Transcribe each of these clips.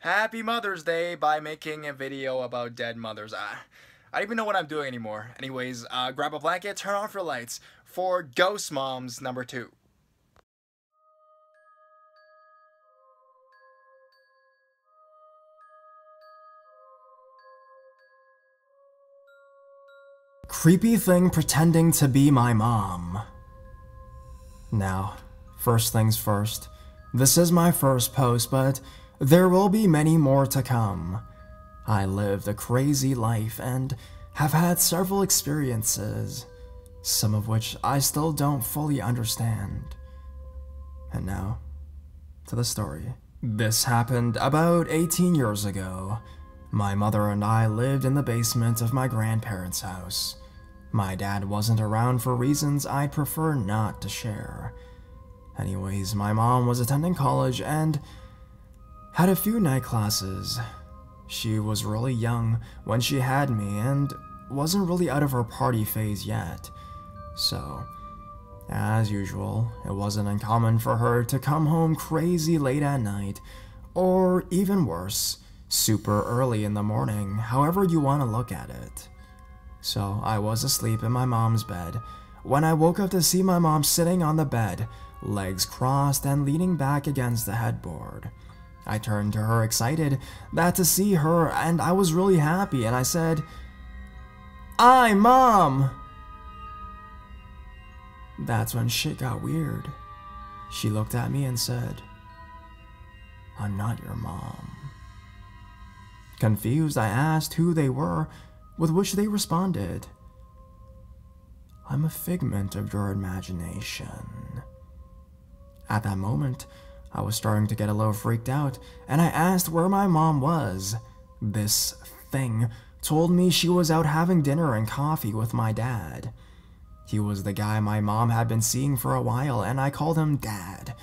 Happy Mother's Day by making a video about dead mothers. I don't even know what I'm doing anymore. Anyways, grab a blanket, turn off your lights for Ghost Moms number 2. Creepy thing pretending to be my mom. Now, first things first, this is my first post, but there will be many more to come. I lived a crazy life and have had several experiences, some of which I still don't fully understand. And now, to the story. This happened about 18 years ago. My mother and I lived in the basement of my grandparents' house. My dad wasn't around for reasons I'd prefer not to share. Anyways, my mom was attending college and had a few night classes. She was really young when she had me and wasn't really out of her party phase yet. So, as usual, it wasn't uncommon for her to come home crazy late at night, or even worse, super early in the morning, however you want to look at it. So I was asleep in my mom's bed when I woke up to see my mom sitting on the bed, legs crossed and leaning back against the headboard. I turned to her excited that to see her, and I was really happy, and I said, "Hi, Mom!" That's when shit got weird. She looked at me and said, "I'm not your mom." Confused, I asked who they were, with which they responded, "I'm a figment of your imagination." At that moment, I was starting to get a little freaked out, and I asked where my mom was. This thing told me she was out having dinner and coffee with my dad. He was the guy my mom had been seeing for a while, and I called him Dad.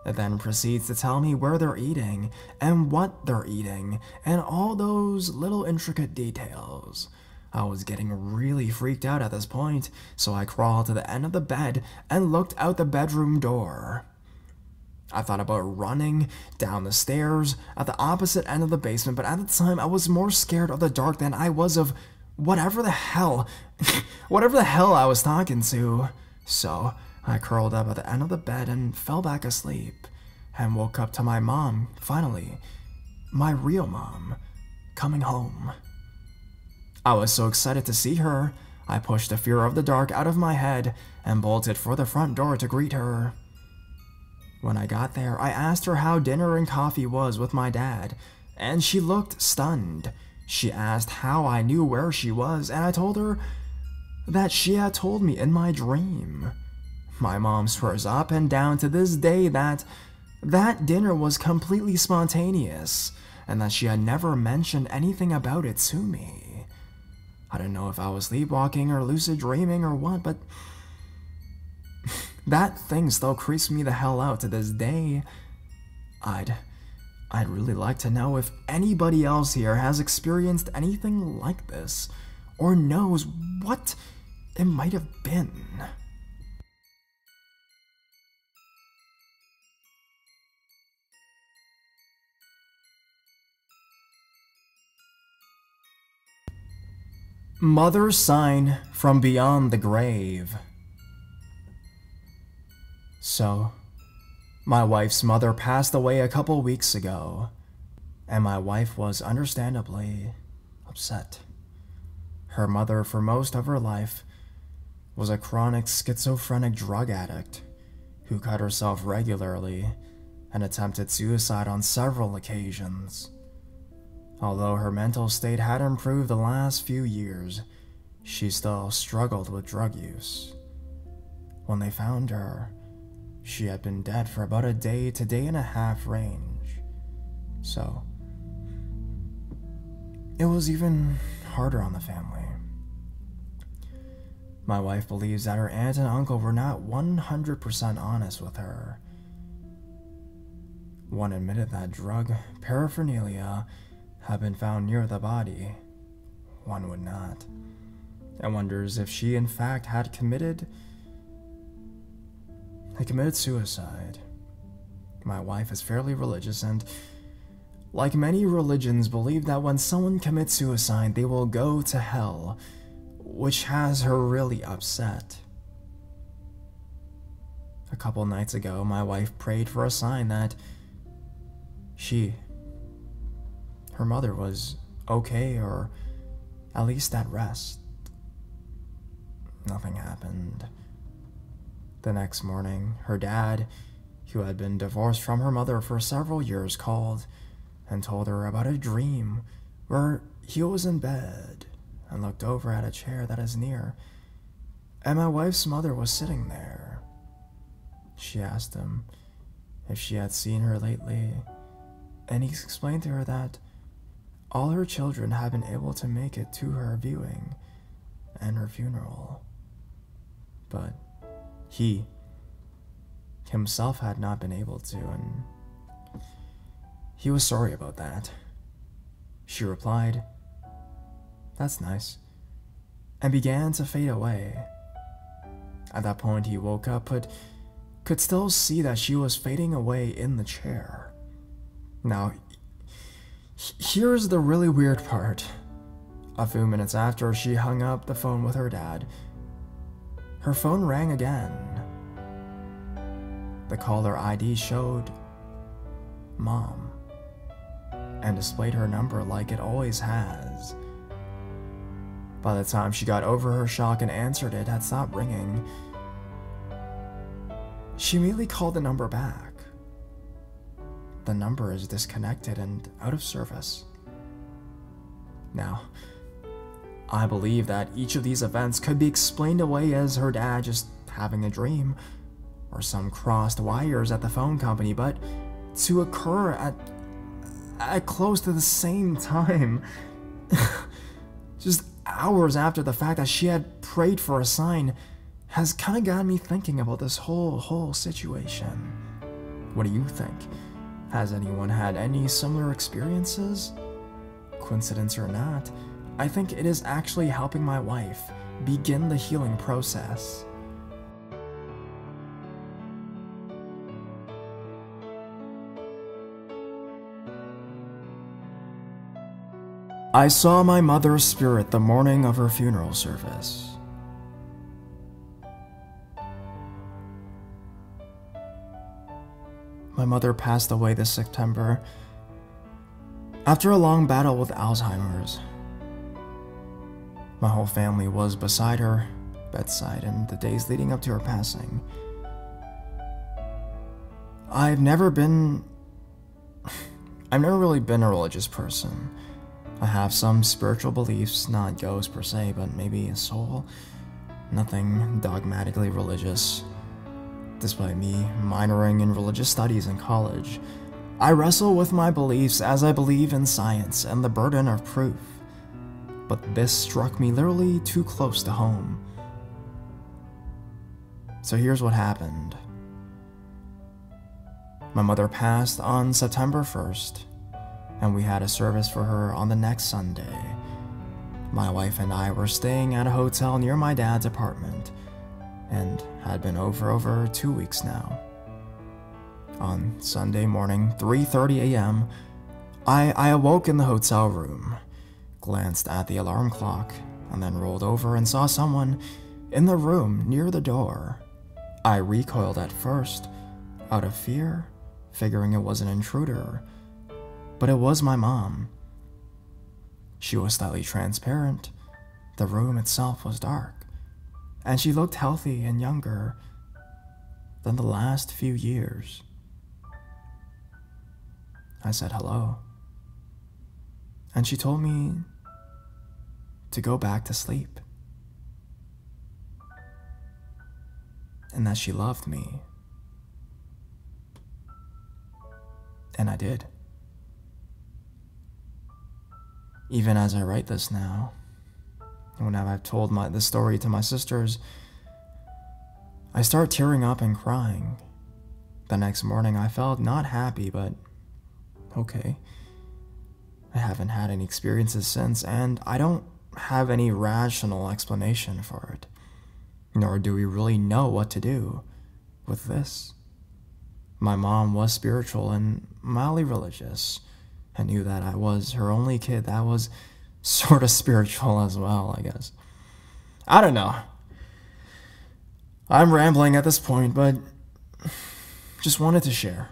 It then proceeds to tell me where they're eating, and what they're eating, and all those little intricate details. I was getting really freaked out at this point, so I crawled to the end of the bed and looked out the bedroom door. I thought about running down the stairs at the opposite end of the basement, but at the time I was more scared of the dark than I was of whatever the hell I was talking to. So I curled up at the end of the bed and fell back asleep, and woke up to my mom, finally, my real mom, coming home. I was so excited to see her, I pushed the fear of the dark out of my head and bolted for the front door to greet her. When I got there, I asked her how dinner and coffee was with my dad, and she looked stunned. She asked how I knew where she was, and I told her that she had told me in my dream. My mom swears up and down to this day that dinner was completely spontaneous, and that she had never mentioned anything about it to me. I don't know if I was sleepwalking or lucid dreaming or what, but that thing still creeps me the hell out to this day. I'd really like to know if anybody else here has experienced anything like this, or knows what it might have been. Mother's sign from beyond the grave. So, my wife's mother passed away a couple weeks ago, and my wife was understandably upset. Her mother, for most of her life, was a chronic schizophrenic drug addict who cut herself regularly and attempted suicide on several occasions. Although her mental state had improved the last few years, she still struggled with drug use. When they found her, she had been dead for about a day to day and a half range. So, it was even harder on the family. My wife believes that her aunt and uncle were not 100% honest with her. One admitted that drug paraphernalia had been found near the body. One would not, and wonders if she in fact had committed suicide. My wife is fairly religious, and like many religions, believe that when someone commits suicide, they will go to hell, which has her really upset. A couple nights ago, my wife prayed for a sign that her mother was okay, or at least at rest. Nothing happened. The next morning, her dad, who had been divorced from her mother for several years, called and told her about a dream where he was in bed and looked over at a chair that is near, and my wife's mother was sitting there. She asked him if she had seen her lately, and he explained to her that all her children had been able to make it to her viewing and her funeral, but he himself had not been able to, and he was sorry about that. She replied, "That's nice," and began to fade away. At that point, he woke up, but could still see that she was fading away in the chair. Now, here's the really weird part. A few minutes after she hung up the phone with her dad, her phone rang again. The caller ID showed Mom and displayed her number like it always has. By the time she got over her shock and answered, it had stopped ringing. She immediately called the number back. The number is disconnected and out of service. Now, I believe that each of these events could be explained away as her dad just having a dream, or some crossed wires at the phone company, but to occur at close to the same time, just hours after the fact that she had prayed for a sign, has kind of got me thinking about this whole situation. What do you think? Has anyone had any similar experiences? Coincidence or not, I think it is actually helping my wife begin the healing process. I saw my mother's spirit the morning of her funeral service. My mother passed away this September after a long battle with Alzheimer's. My whole family was beside her bedside in the days leading up to her passing. I've never really been a religious person. I have some spiritual beliefs, not ghosts per se, but maybe a soul. Nothing dogmatically religious. Despite me minoring in religious studies in college, I wrestle with my beliefs as I believe in science and the burden of proof. But this struck me literally too close to home. So here's what happened. My mother passed on September 1st, and we had a service for her on the next Sunday. My wife and I were staying at a hotel near my dad's apartment, and had been over 2 weeks now. On Sunday morning, 3:30 a.m., I awoke in the hotel room, glanced at the alarm clock, and then rolled over and saw someone in the room near the door. I recoiled at first, out of fear, figuring it was an intruder, but it was my mom. She was slightly transparent. The room itself was dark, and she looked healthy and younger than the last few years. I said hello, and she told me to go back to sleep, and that she loved me. And I did. Even as I write this now, whenever I've told this story to my sisters, I start tearing up and crying. The next morning I felt not happy, but okay. I haven't had any experiences since, and I don't have any rational explanation for it. Nor do we really know what to do with this. My mom was spiritual and mildly religious, and knew that I was her only kid, that was sort of spiritual as well, I guess. I don't know. I'm rambling at this point, but just wanted to share.